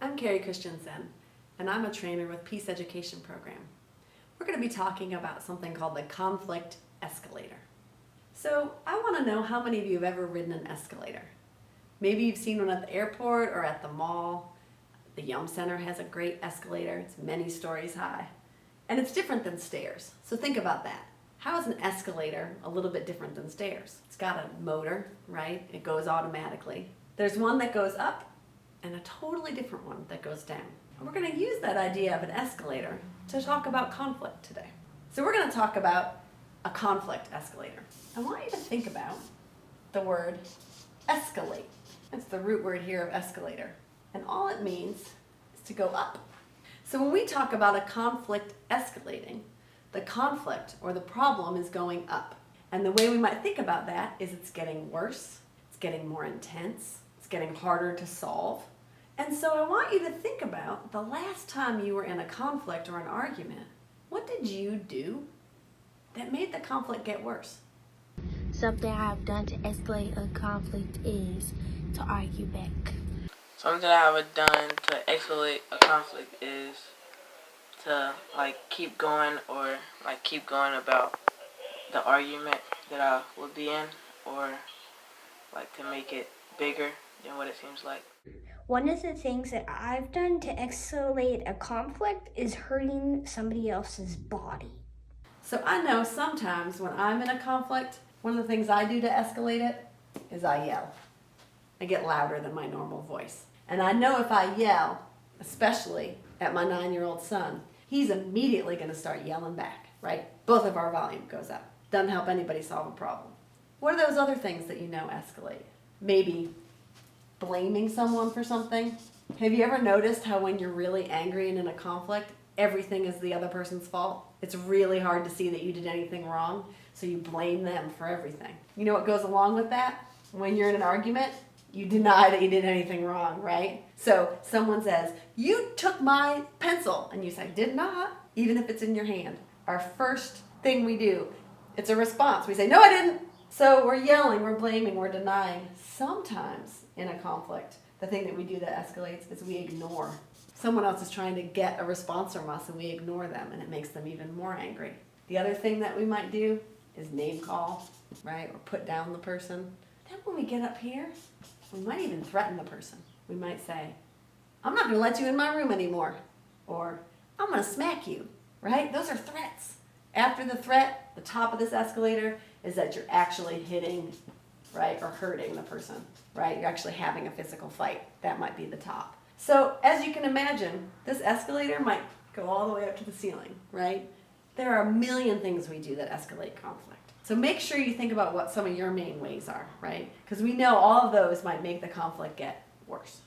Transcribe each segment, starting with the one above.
I'm Carrie Christensen, and I'm a trainer with Peace Education Program. We're going to be talking about something called the conflict escalator. So I want to know how many of you have ever ridden an escalator. Maybe you've seen one at the airport or at the mall. The Yum Center has a great escalator. It's many stories high. And it's different than stairs. So think about that. How is an escalator a little bit different than stairs? It's got a motor, right? It goes automatically. There's one that goes up and a totally different one that goes down. And we're going to use that idea of an escalator to talk about conflict today. So we're going to talk about a conflict escalator. I want you to think about the word escalate. That's the root word here of escalator. And all it means is to go up. So when we talk about a conflict escalating, the conflict or the problem is going up. And the way we might think about that is it's getting worse, it's getting more intense, it's getting harder to solve. And so I want you to think about the last time you were in a conflict or an argument. What did you do that made the conflict get worse? Something I've done to escalate a conflict is to argue back. Something that I've done to escalate a conflict is to keep going about the argument that I would be in, or to make it bigger than what it seems like. One of the things that I've done to escalate a conflict is hurting somebody else's body. So I know sometimes when I'm in a conflict, one of the things I do to escalate it is I yell. I get louder than my normal voice. And I know if I yell, especially at my 9-year-old son, he's immediately going to start yelling back, right? Both of our volume goes up. Doesn't help anybody solve a problem. What are those other things that you know escalate? Maybe blaming someone for something. Have you ever noticed how when you're really angry and in a conflict, everything is the other person's fault? It's really hard to see that you did anything wrong, so you blame them for everything. You know what goes along with that? When you're in an argument, you deny that you did anything wrong, right? So someone says, "You took my pencil," and you say, "Did not," even if it's in your hand. Our first thing we do, it's a response. We say, "No, I didn't." So we're yelling, we're blaming, we're denying. Sometimes in a conflict, the thing that we do that escalates is we ignore. Someone else is trying to get a response from us and we ignore them, and it makes them even more angry. The other thing that we might do is name call, right? Or put down the person. Then when we get up here, we might even threaten the person. We might say, "I'm not going to let you in my room anymore," or "I'm going to smack you," right? Those are threats. After the threat, the top of this escalator is that you're actually hitting, right, or hurting the person, right? You're actually having a physical fight. That might be the top. So as you can imagine, this escalator might go all the way up to the ceiling, right? There are a million things we do that escalate conflict. So make sure you think about what some of your main ways are, right? Because we know all of those might make the conflict get worse.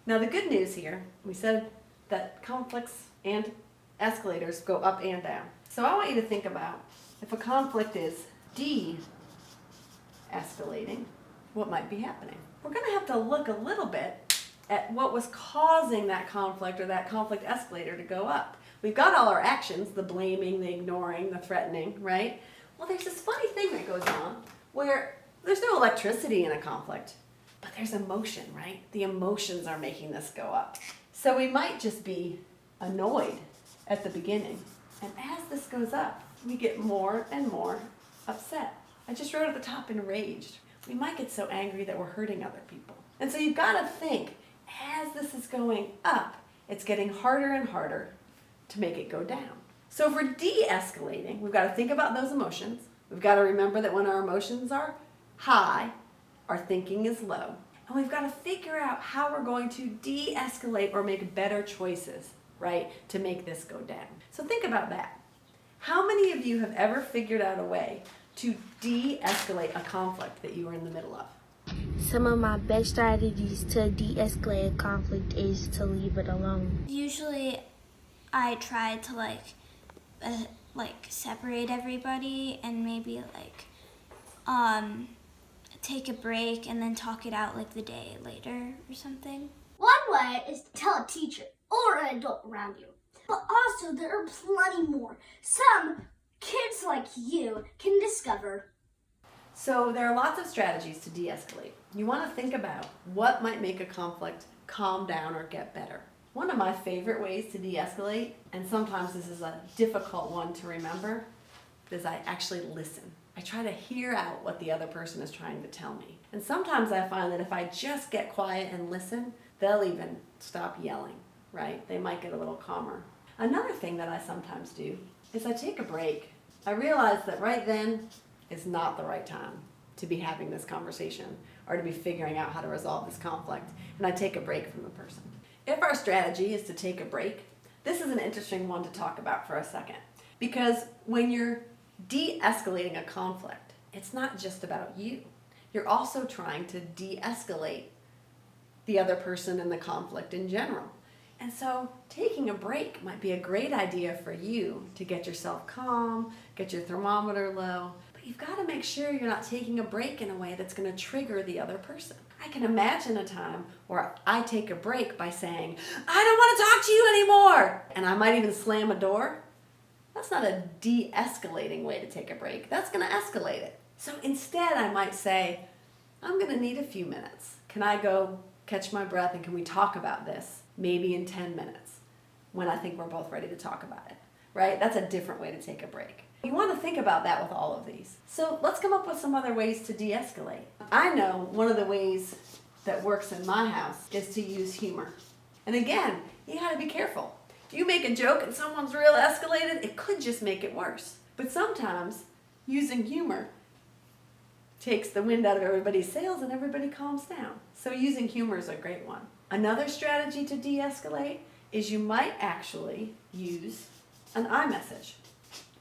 Now the good news here, we said that conflicts and escalators go up and down. So I want you to think about if a conflict is de-escalating, what might be happening? We're going to have to look a little bit at what was causing that conflict or that conflict escalator to go up. We've got all our actions, the blaming, the ignoring, the threatening, right? Well, there's this funny thing that goes on where there's no electricity in a conflict, but there's emotion, right? The emotions are making this go up. So we might just be annoyed at the beginning. And as this goes up, we get more and more upset. I just wrote at the top enraged. We might get so angry that we're hurting other people. And so you've got to think, as this is going up, it's getting harder and harder to make it go down. So if we're de-escalating, we've got to think about those emotions. We've got to remember that when our emotions are high, our thinking is low. And we've got to figure out how we're going to de-escalate or make better choices, right, to make this go down. So think about that. How many of you have ever figured out a way to de-escalate a conflict that you were in the middle of? Some of my best strategies to de-escalate a conflict is to leave it alone. Usually I try to separate everybody and maybe take a break and then talk it out the day later or something. One way is to tell a teacher or an adult around you. But also there are plenty more. Some kids like you can discover. So there are lots of strategies to de-escalate. You want to think about what might make a conflict calm down or get better. One of my favorite ways to de-escalate, and sometimes this is a difficult one to remember, is I actually listen. I try to hear out what the other person is trying to tell me. And sometimes I find that if I just get quiet and listen, they'll even stop yelling, right? They might get a little calmer. Another thing that I sometimes do is I take a break. I realize that right then is not the right time to be having this conversation or to be figuring out how to resolve this conflict, and I take a break from the person. If our strategy is to take a break, this is an interesting one to talk about for a second, because when you're de-escalating a conflict, it's not just about you. You're also trying to de-escalate the other person and the conflict in general. And so taking a break might be a great idea for you to get yourself calm, get your thermometer low, but you've got to make sure you're not taking a break in a way that's going to trigger the other person. I can imagine a time where I take a break by saying, I don't want to talk to you anymore, and I might even slam a door. That's not a de-escalating way to take a break. That's going to escalate it. So instead I might say, I'm going to need a few minutes. Can I go catch my breath and can we talk about this? Maybe in 10 minutes when I think we're both ready to talk about it, right? That's a different way to take a break. You want to think about that with all of these. So let's come up with some other ways to de-escalate. I know one of the ways that works in my house is to use humor. And again, you got to be careful. If you make a joke and someone's real escalated, it could just make it worse. But sometimes using humor takes the wind out of everybody's sails and everybody calms down. So using humor is a great one. Another strategy to de-escalate is you might actually use an iMessage.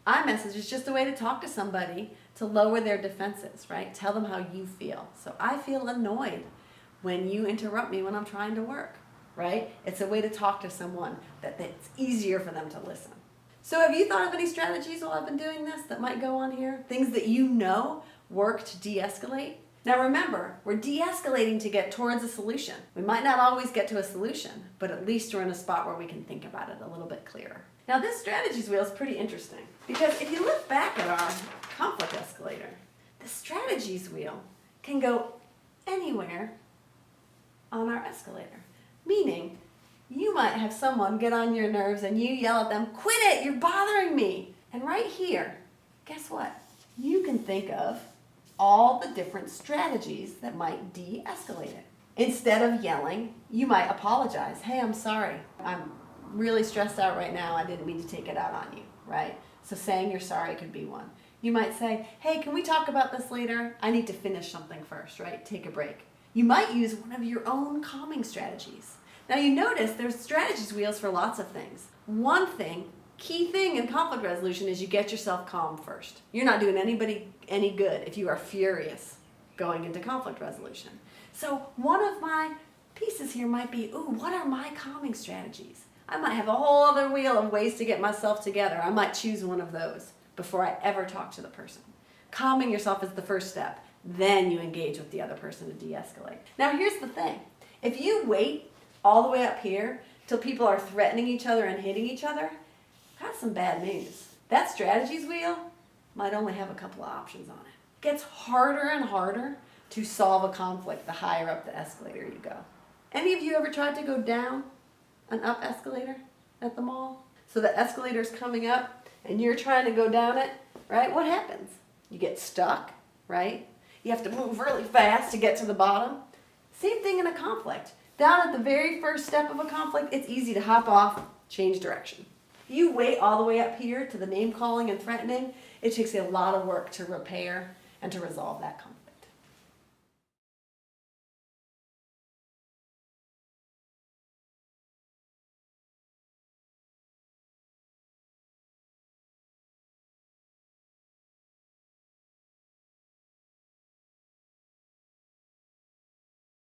iMessage is just a way to talk to somebody to lower their defenses, right? Tell them how you feel. So I feel annoyed when you interrupt me when I'm trying to work, right? It's a way to talk to someone that it's easier for them to listen. So have you thought of any strategies while I've been doing this that might go on here? Things that you know work to de-escalate? Now remember, we're de-escalating to get towards a solution. We might not always get to a solution, but at least we're in a spot where we can think about it a little bit clearer. Now this strategies wheel is pretty interesting because if you look back at our conflict escalator, the strategies wheel can go anywhere on our escalator. Meaning, you might have someone get on your nerves and you yell at them, quit it, you're bothering me. And right here, guess what? You can think of all the different strategies that might de-escalate it. Instead of yelling, you might apologize. Hey, I'm sorry. I'm really stressed out right now. I didn't mean to take it out on you, right? So saying you're sorry could be one. You might say, hey, can we talk about this later? I need to finish something first, right? Take a break. You might use one of your own calming strategies. Now you notice there's strategies wheels for lots of things. One thing, key thing in conflict resolution is you get yourself calm first. You're not doing anybody any good if you are furious going into conflict resolution. So one of my pieces here might be, ooh, what are my calming strategies? I might have a whole other wheel of ways to get myself together. I might choose one of those before I ever talk to the person. Calming yourself is the first step. Then you engage with the other person to de-escalate. Now here's the thing. If you wait all the way up here till people are threatening each other and hitting each other, that's some bad news. That strategies wheel might only have a couple of options on it. It gets harder and harder to solve a conflict the higher up the escalator you go. Any of you ever tried to go down an up escalator at the mall? So the escalator's coming up and you're trying to go down it, right? What happens? You get stuck, right? You have to move really fast to get to the bottom. Same thing in a conflict. Down at the very first step of a conflict, it's easy to hop off, change direction. You wait all the way up here to the name calling and threatening, it takes a lot of work to repair and to resolve that conflict.